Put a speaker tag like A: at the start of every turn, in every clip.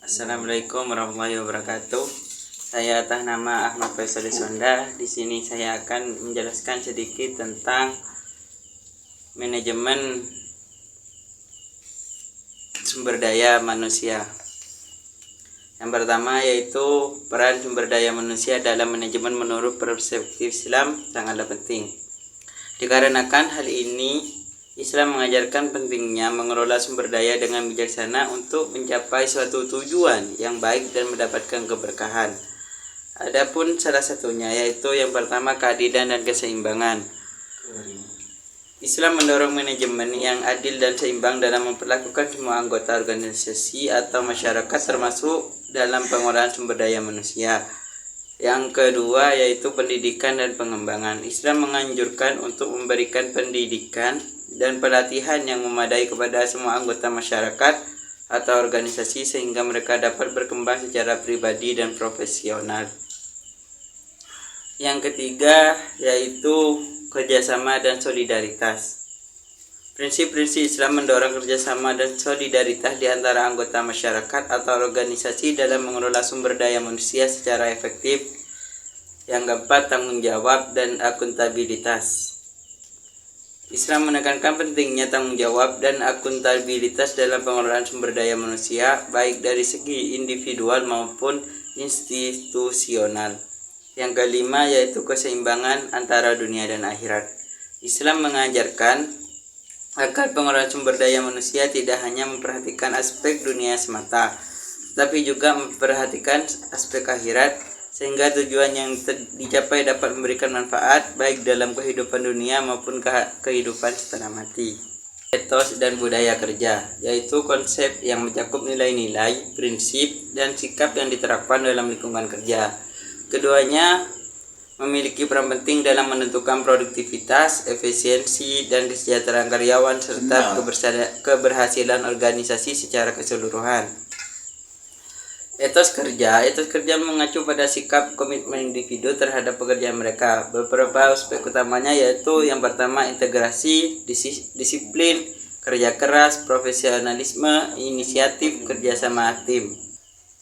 A: Assalamualaikum warahmatullahi wabarakatuh. Saya atas nama Ahmad Faisal Sonda. Di sini saya akan menjelaskan sedikit tentang manajemen sumber daya manusia. Yang pertama yaitu peran sumber daya manusia dalam manajemen menurut perspektif Islam sangatlah penting. Dikarenakan hal ini Islam mengajarkan pentingnya mengelola sumber daya dengan bijaksana untuk mencapai suatu tujuan yang baik dan mendapatkan keberkahan. Adapun salah satunya yaitu yang pertama keadilan dan keseimbangan. Islam mendorong manajemen yang adil dan seimbang dalam memperlakukan semua anggota organisasi atau masyarakat termasuk dalam pengolahan sumber daya manusia. Yang kedua yaitu pendidikan dan pengembangan. Islam menganjurkan untuk memberikan pendidikan dan pelatihan yang memadai kepada semua anggota masyarakat atau organisasi sehingga mereka dapat berkembang secara pribadi dan profesional. Yang ketiga yaitu kerjasama dan solidaritas. Prinsip-prinsip Islam mendorong kerjasama dan solidaritas di antara anggota masyarakat atau organisasi dalam mengelola sumber daya manusia secara efektif. Yang keempat, tanggung jawab dan akuntabilitas. Islam menekankan pentingnya tanggung jawab dan akuntabilitas dalam pengelolaan sumber daya manusia, baik dari segi individual maupun institusional. Yang kelima yaitu keseimbangan antara dunia dan akhirat. Islam mengajarkan agar pengelolaan sumber daya manusia tidak hanya memperhatikan aspek dunia semata, tapi juga memperhatikan aspek akhirat, sehingga tujuan yang dicapai dapat memberikan manfaat baik dalam kehidupan dunia maupun kehidupan setelah mati. Etos dan budaya kerja, yaitu konsep yang mencakup nilai-nilai, prinsip, dan sikap yang diterapkan dalam lingkungan kerja. Keduanya memiliki peran penting dalam menentukan produktivitas, efisiensi, dan kesejahteraan karyawan serta keberhasilan organisasi secara keseluruhan. Etos kerja mengacu pada sikap komitmen individu terhadap pekerjaan mereka. Beberapa aspek utamanya yaitu yang pertama integrasi, disiplin, kerja keras, profesionalisme, inisiatif, kerjasama tim.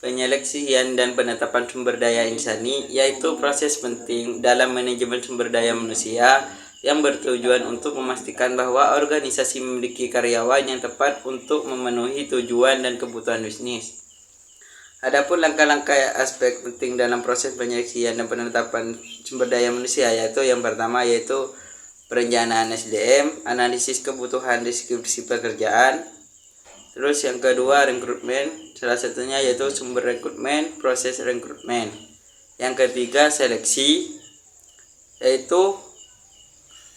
A: Penyeleksian dan penetapan sumber daya insani yaitu proses penting dalam manajemen sumber daya manusia yang bertujuan untuk memastikan bahwa organisasi memiliki karyawan yang tepat untuk memenuhi tujuan dan kebutuhan bisnis. Adapun langkah-langkah aspek penting dalam proses penyeleksian dan penetapan sumber daya manusia yaitu yang pertama yaitu perencanaan SDM, analisis kebutuhan deskripsi pekerjaan. Terus yang kedua rekrutmen, salah satunya yaitu sumber rekrutmen, proses rekrutmen. Yang ketiga seleksi, yaitu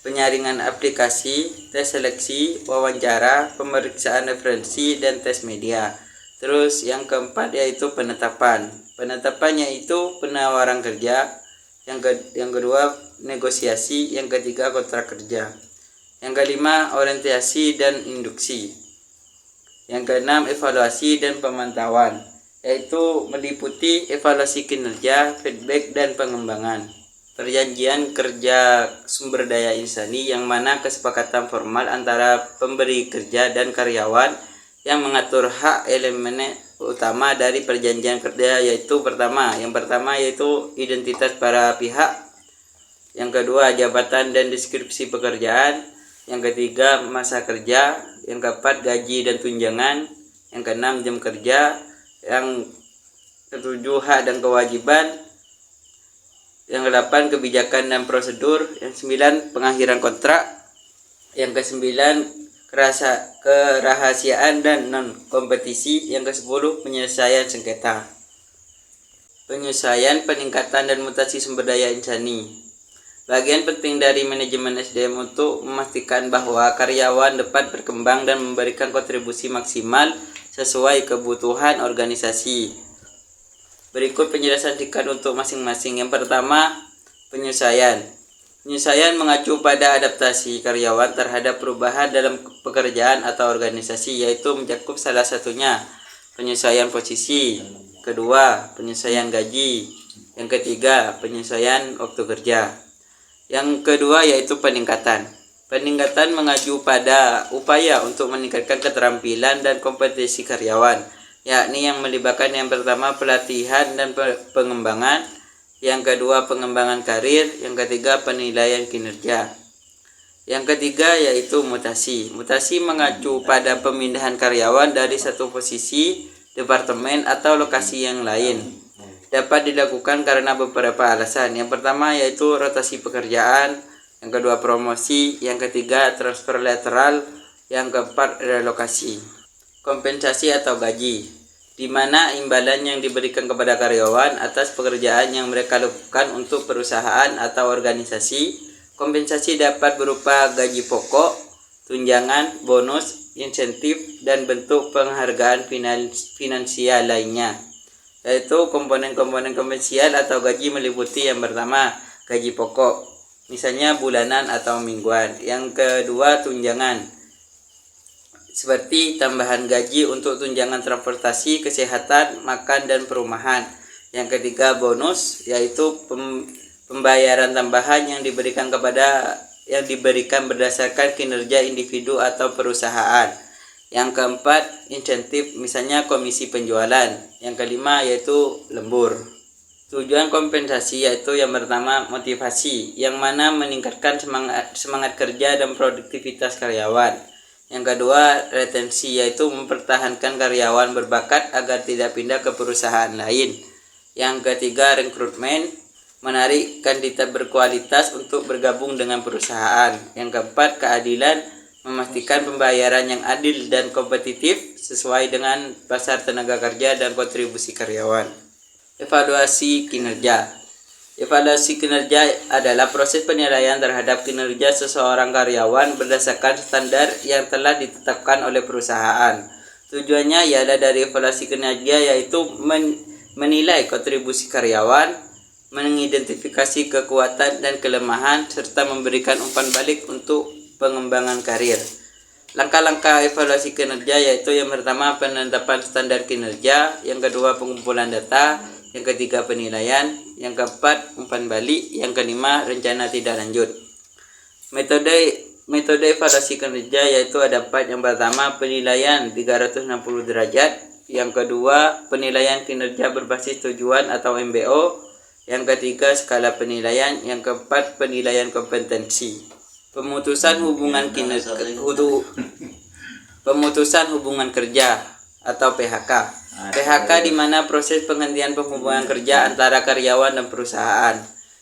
A: penyaringan aplikasi, tes seleksi, wawancara, pemeriksaan referensi, dan tes media. Terus yang keempat yaitu penetapan. Penetapan yaitu penawaran kerja. Yang kedua negosiasi, yang ketiga kontrak kerja. Yang kelima orientasi dan induksi. Yang keenam evaluasi dan pemantauan, yaitu meliputi evaluasi kinerja, feedback, dan pengembangan. Perjanjian kerja sumber daya insani yang mana kesepakatan formal antara pemberi kerja dan karyawan yang mengatur hak elemen utama dari perjanjian kerja yaitu yang pertama yaitu identitas para pihak, yang kedua jabatan dan deskripsi pekerjaan, yang ketiga masa kerja, yang keempat gaji dan tunjangan, yang keenam jam kerja, yang ketujuh hak dan kewajiban, yang kedelapan kebijakan dan prosedur, yang sembilan pengakhiran kontrak, yang kesembilan kerahasiaan dan non kompetisi, yang kesepuluh penyelesaian sengketa. Penyelesaian, peningkatan dan mutasi sumber daya insani. Bagian penting dari manajemen SDM untuk memastikan bahwa karyawan dapat berkembang dan memberikan kontribusi maksimal sesuai kebutuhan organisasi. Berikut penjelasan singkat untuk masing-masing. Yang pertama, penyesuaian. Penyesuaian mengacu pada adaptasi karyawan terhadap perubahan dalam pekerjaan atau organisasi, yaitu mencakup salah satunya penyesuaian posisi, kedua penyesuaian gaji, yang ketiga penyesuaian waktu kerja. Yang kedua yaitu peningkatan. Peningkatan mengacu pada upaya untuk meningkatkan keterampilan dan kompetensi karyawan. yakni yang melibatkan yang pertama pelatihan dan pengembangan, yang kedua pengembangan karir, yang ketiga penilaian kinerja. Yang ketiga yaitu mutasi. Mutasi mengacu pada pemindahan karyawan dari satu posisi, departemen atau lokasi yang lain. Dapat dilakukan karena beberapa alasan. Yang pertama yaitu rotasi pekerjaan, yang kedua promosi, yang ketiga transfer lateral, yang keempat relokasi. Kompensasi atau gaji, di mana imbalan yang diberikan kepada karyawan atas pekerjaan yang mereka lakukan untuk perusahaan atau organisasi. Kompensasi dapat berupa gaji pokok, tunjangan, bonus, insentif, dan bentuk penghargaan finansial lainnya. Yaitu komponen-komponen kompensial atau gaji meliputi yang pertama gaji pokok, misalnya bulanan atau mingguan. Yang kedua tunjangan, seperti tambahan gaji untuk tunjangan transportasi, kesehatan, makan, dan perumahan. Yang ketiga bonus, yaitu pembayaran tambahan yang diberikan berdasarkan kinerja individu atau perusahaan. Yang keempat insentif, misalnya komisi penjualan. Yang kelima yaitu lembur. Tujuan kompensasi yaitu yang pertama motivasi, yang mana meningkatkan semangat kerja dan produktivitas karyawan. Yang kedua retensi, yaitu mempertahankan karyawan berbakat agar tidak pindah ke perusahaan lain. Yang ketiga rekrutmen, menarik kandidat berkualitas untuk bergabung dengan perusahaan. Yang keempat keadilan, memastikan pembayaran yang adil dan kompetitif sesuai dengan pasar tenaga kerja dan kontribusi karyawan. Evaluasi kinerja. Evaluasi kinerja adalah proses penilaian terhadap kinerja seseorang karyawan berdasarkan standar yang telah ditetapkan oleh perusahaan. Tujuannya ialah dari evaluasi kinerja yaitu menilai kontribusi karyawan, mengidentifikasi kekuatan dan kelemahan, serta memberikan umpan balik untuk pengembangan karir. Langkah-langkah evaluasi kinerja yaitu yang pertama penetapan standar kinerja, yang kedua pengumpulan data, yang ketiga penilaian, yang keempat umpan balik, yang kelima rencana tidak lanjut. Metode evaluasi kinerja yaitu ada 4. Yang pertama penilaian 360 derajat, yang kedua penilaian kinerja berbasis tujuan atau MBO, yang ketiga skala penilaian, yang keempat penilaian kompetensi. Pemutusan hubungan kerja atau PHK. PHK di mana proses penghentian hubungan kerja antara karyawan dan perusahaan.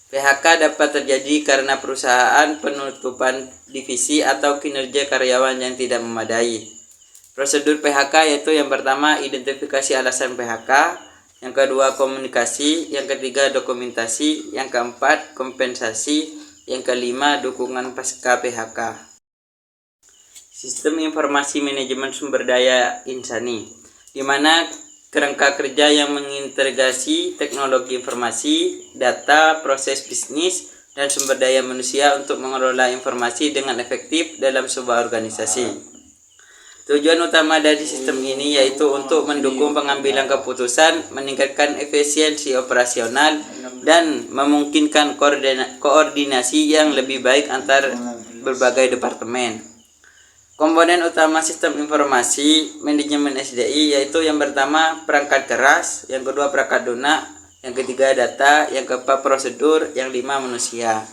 A: PHK dapat terjadi karena perusahaan penutupan divisi atau kinerja karyawan yang tidak memadai. Prosedur PHK yaitu yang pertama identifikasi alasan PHK, yang kedua komunikasi, yang ketiga dokumentasi, yang keempat kompensasi, yang kelima dukungan pasca PHK. Sistem informasi manajemen sumber daya insani, di mana kerangka kerja yang mengintegrasi teknologi informasi, data, proses bisnis, dan sumber daya manusia untuk mengelola informasi dengan efektif dalam sebuah organisasi. Tujuan utama dari sistem ini yaitu untuk mendukung pengambilan keputusan, meningkatkan efisiensi operasional, dan memungkinkan koordinasi yang lebih baik antar berbagai departemen. Komponen utama sistem informasi manajemen SDI yaitu yang pertama perangkat keras, yang kedua perangkat lunak, yang ketiga data, yang keempat prosedur, yang lima manusia.